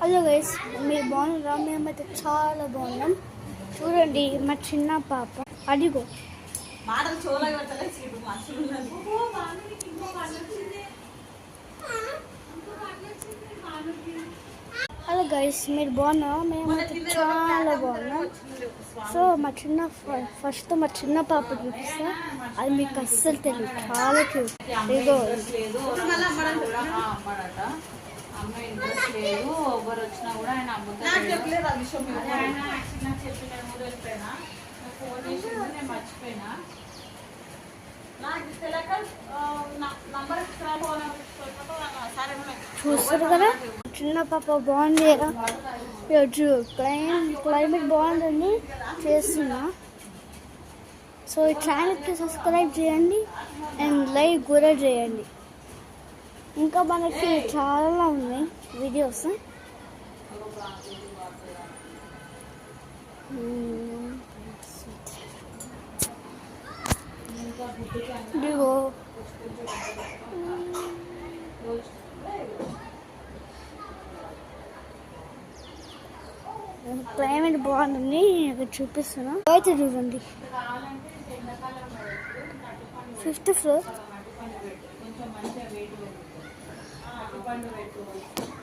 Hello guys, మీరు బాగున్నారా? మేమైతే చాలా బాగున్నాం. చూడండి మా చిన్న పాప, అదిగో హలో గైస్, మీరు బాగున్నారా? మేమైతే చాలా బాగున్నాం. సో ఫస్ట్ మా చిన్న పాప చూపిస్తా. అది మీకు అస్సలు తెలియదు, చాలా క్యూట్. ఇదిగో అమ్మ ఇంట్రెస్ట్ లేదు. ఎవరు వచ్చినా కూడా ఆయన అమ్ముతాడు. ఆయన యాక్చువల్లీ నాకు చెప్పి నేను ఊరు వెళ్ళిపోయినా, నాకు ఫోన్ చేసింది, నేను మర్చిపోయినా. చూస్తారు కదా, చిన్న పాప బాగుంది కదా. ఈరోజు క్లైమేట్ బాగుందని చేస్తున్నా. సో ఈ ఛానల్కి సబ్స్క్రైబ్ చేయండి అండ్ లైక్ కూడా చేయండి. ఇంకా మనకి చాలా ఉన్నాయి వీడియోస్. ఇదిగో క్లైమేట్ బాగుంటుంది, ఇక్కడ చూపిస్తున్నా. అయితే చూడండి, 5th floor. పండు పెట్టు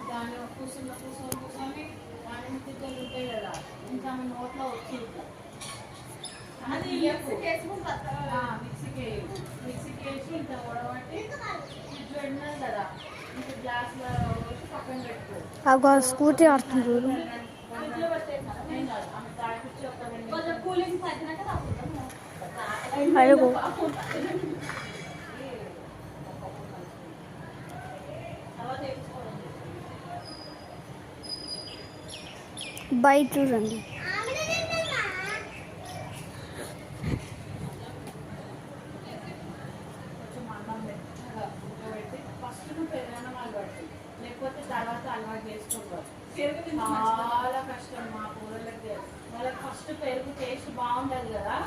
దాని కూర్చొని వాడిని తిద్దలు ఉంటాయి కదా, ఇంకా ఆమె నోట్లో వచ్చి మిక్సీకి వేసి ఇంత వడబట్టి ఫ్రిడ్జ్ పెట్టినారు కదా, ఇంకా గ్లాస్లో వచ్చి పక్కన పెట్టుకో. స్కూటీ ఆడుతుంటారు. ఫ్రిడ్జ్లో పెట్టేసాను నేను కాదు, ఆమె తాడిపిచ్చి ఒక కూలింగ్ తగ్గినాక బయట చూడండి. ఫస్ట్ పెరుగన్నం అలవాటు, లేకపోతే తర్వాత అలవాటు చేసుకోవాలి. చాలా కష్టం మా కూరలకి. వాళ్ళకి ఫస్ట్ పెరుగు టేస్ట్ బాగుంటుంది కదా,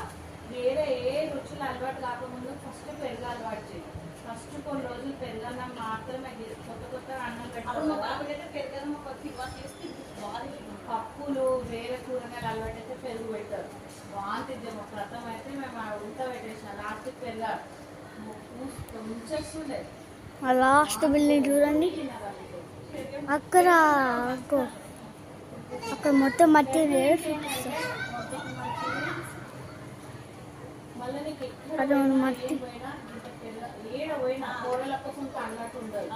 వేరే ఏ రుచులు అలవాటు కాకముందు ఫస్ట్ పెరుగు అలవాటు చేయాలి. ఫస్ట్ కొన్ని రోజులు పెరుగన్నం మాత్రమే, కొత్త అన్నం పెట్టాలి. పప్పులు వేరే కూరగాయలు అలవాటు అయితే పెరుగు పెట్టారు. బాగుంటుంది. మా ప్రథమ అయితే మేము ఉడత పెట్టేసాం, లాస్ట్ పెరుగు ముంచేస్తుండే. లాస్ట్ బిల్డింగ్ చూడండి, అక్కడ మొత్తం మట్టి అదే మట్టి ఏడ పోయినా కూరల కోసం అన్నట్టు ఉండదు.